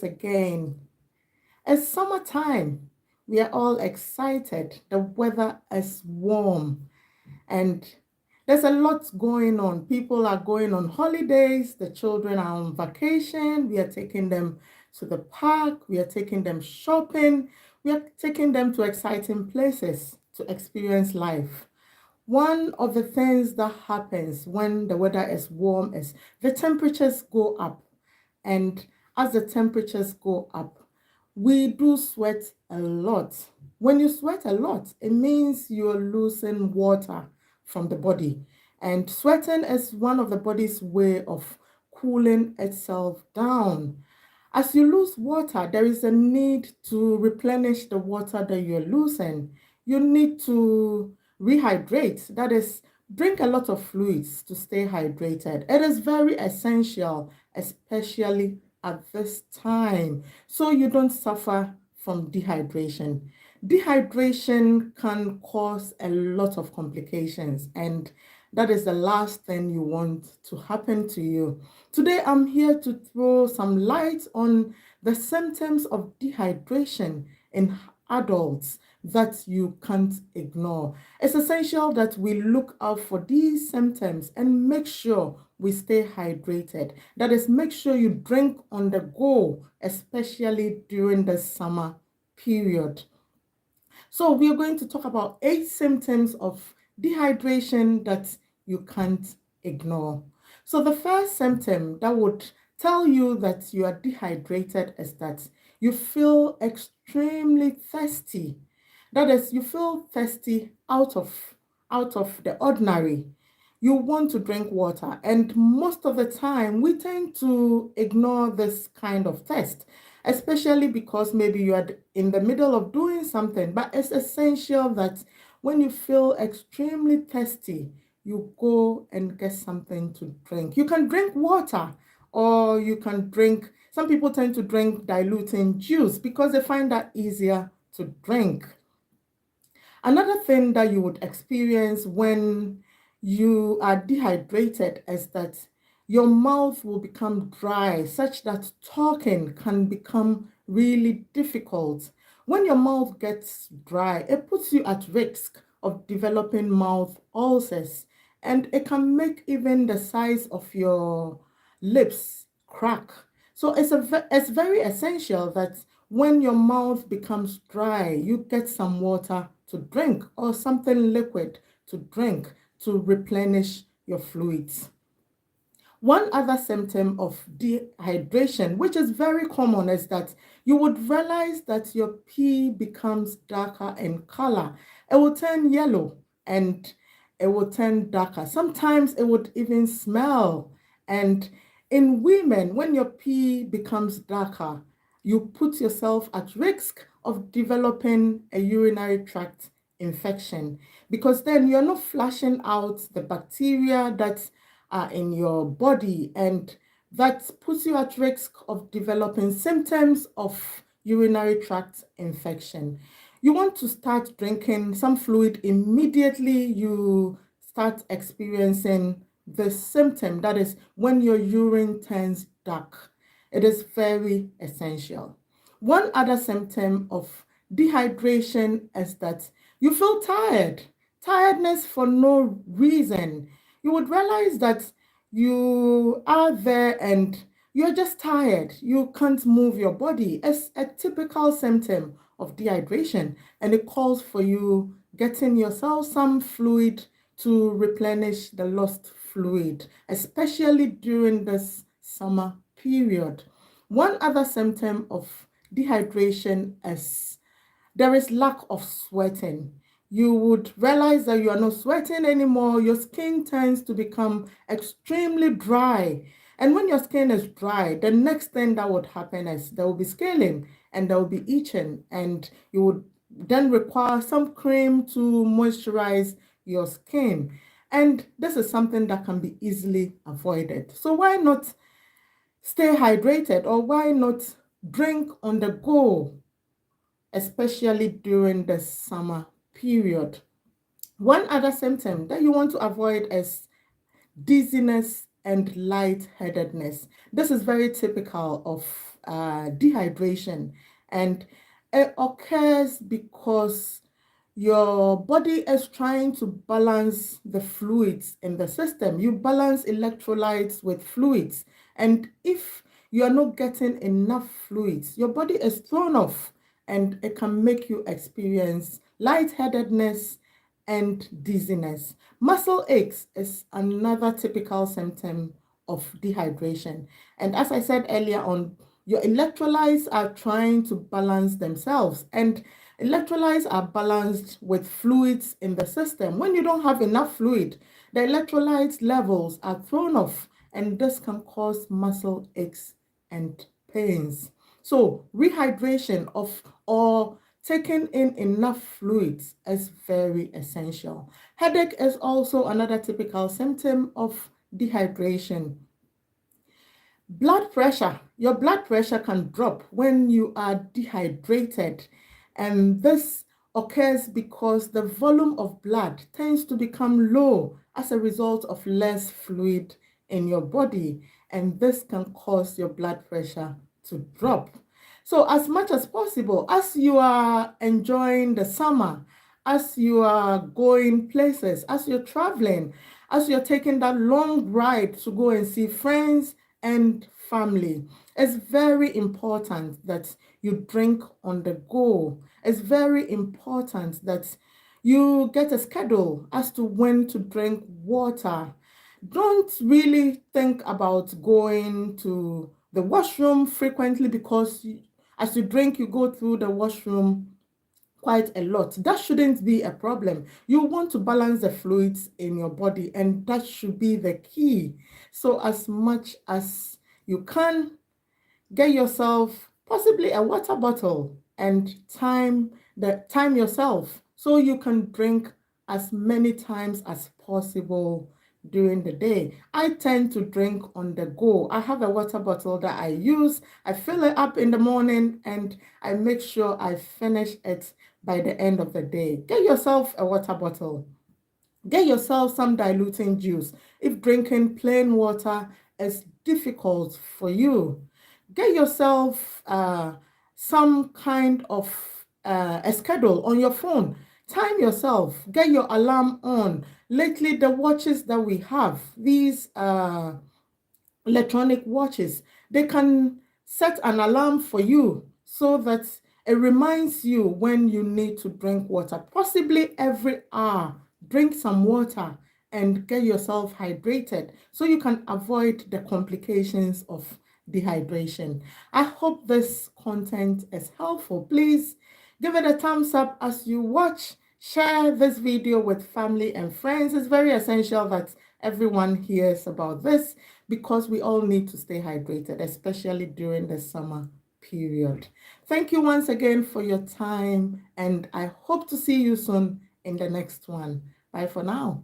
again. It's summertime. We are all excited. The weather is warm and there's a lot going on. People are going on holidays. The children are on vacation. We are taking them to the park. We are taking them shopping. We are taking them to exciting places to experience life. One of the things that happens when the weather is warm is the temperatures go up. And as the temperatures go up, we do sweat a lot. When you sweat a lot, it means you're losing water from the body. And sweating is one of the body's way of cooling itself down. As you lose water, there is a need to replenish the water that you're losing. You need to rehydrate, that is, drink a lot of fluids to stay hydrated. It is very essential, especially at this time, so you don't suffer from dehydration. Dehydration can cause a lot of complications, and that is the last thing you want to happen to you. Today, I'm here to throw some light on the symptoms of dehydration in adults that you can't ignore. It's essential that we look out for these symptoms and make sure we stay hydrated. That is, make sure you drink on the go, especially during the summer period. So we are going to talk about 8 symptoms of dehydration that you can't ignore. So the first symptom that would tell you that you are dehydrated is that you feel extremely thirsty. That is, you feel thirsty out of the ordinary. You want to drink water, and most of the time we tend to ignore this kind of thirst, especially because maybe you are in the middle of doing something. But it's essential that when you feel extremely thirsty, you go and get something to drink. You can drink water, or you can drink, some people tend to drink diluting juice because they find that easier to drink. Another thing that you would experience when you are dehydrated is that your mouth will become dry, such that talking can become really difficult. When your mouth gets dry, it puts you at risk of developing mouth ulcers, and it can make even the size of your lips crack. So it's very essential that when your mouth becomes dry, you get some water to drink or something liquid to drink to replenish your fluids. One other symptom of dehydration, which is very common, is that you would realize that your pee becomes darker in color. It will turn yellow and it will turn darker. Sometimes it would even smell. And in women, when your pee becomes darker, you put yourself at risk of developing a urinary tract infection, because then you're not flushing out the bacteria that are in your body, and that puts you at risk of developing symptoms of urinary tract infection. You want to start drinking some fluid immediately you start experiencing the symptom, that is, when your urine turns dark. It is very essential. One other symptom of dehydration is that you feel tired, tiredness for no reason. You would realize that you are there and you're just tired. You can't move your body. It's a typical symptom of dehydration, and it calls for you getting yourself some fluid to replenish the lost fluid, especially during this summer period. One other symptom of dehydration is there is lack of sweating. You would realize that you are not sweating anymore. Your skin tends to become extremely dry. And when your skin is dry, the next thing that would happen is there will be scaling and there will be itching, and you would then require some cream to moisturize your skin. And this is something that can be easily avoided. So why not stay hydrated, or why not drink on the go, especially during the summer period? One other symptom that you want to avoid is dizziness and lightheadedness. This is very typical of dehydration, and it occurs because your body is trying to balance the fluids in the system. You balance electrolytes with fluids, and if you are not getting enough fluids, your body is thrown off, and it can make you experience lightheadedness and dizziness. Muscle aches is another typical symptom of dehydration. And as I said earlier on, your electrolytes are trying to balance themselves, and electrolytes are balanced with fluids in the system. When you don't have enough fluid, the electrolyte levels are thrown off, and this can cause muscle aches and pains. So rehydration of or taking in enough fluids is very essential. Headache is also another typical symptom of dehydration. Blood pressure. Your blood pressure can drop when you are dehydrated, and this occurs because the volume of blood tends to become low as a result of less fluid in your body, and this can cause your blood pressure to drop. So as much as possible, as you are enjoying the summer, as you are going places, as you're traveling, as you're taking that long ride to go and see friends and family, it's very important that you drink on the go. It's very important that you get a schedule as to when to drink water. Don't really think about going to the washroom frequently, because as you drink, you go through the washroom quite a lot. That shouldn't be a problem. You want to balance the fluids in your body, and that should be the key. So as much as you can, get yourself possibly a water bottle and time yourself so you can drink as many times as possible during the day. I tend to drink on the go. I have a water bottle that I use. I fill it up in the morning, and I make sure I finish it by the end of the day. Get yourself a water bottle. Get yourself some diluting juice if drinking plain water is difficult for you. Get yourself some kind of a schedule on your phone. Time yourself. Get your alarm on. Lately, the watches that we have, these electronic watches, they can set an alarm for you so that it reminds you when you need to drink water. Possibly every hour, drink some water and get yourself hydrated so you can avoid the complications of dehydration. I hope this content is helpful. Please give it a thumbs up as you watch. Share this video with family and friends. It's very essential that everyone hears about this, because we all need to stay hydrated, especially during the summer period. Thank you once again for your time, and I hope to see you soon in the next one. Bye for now.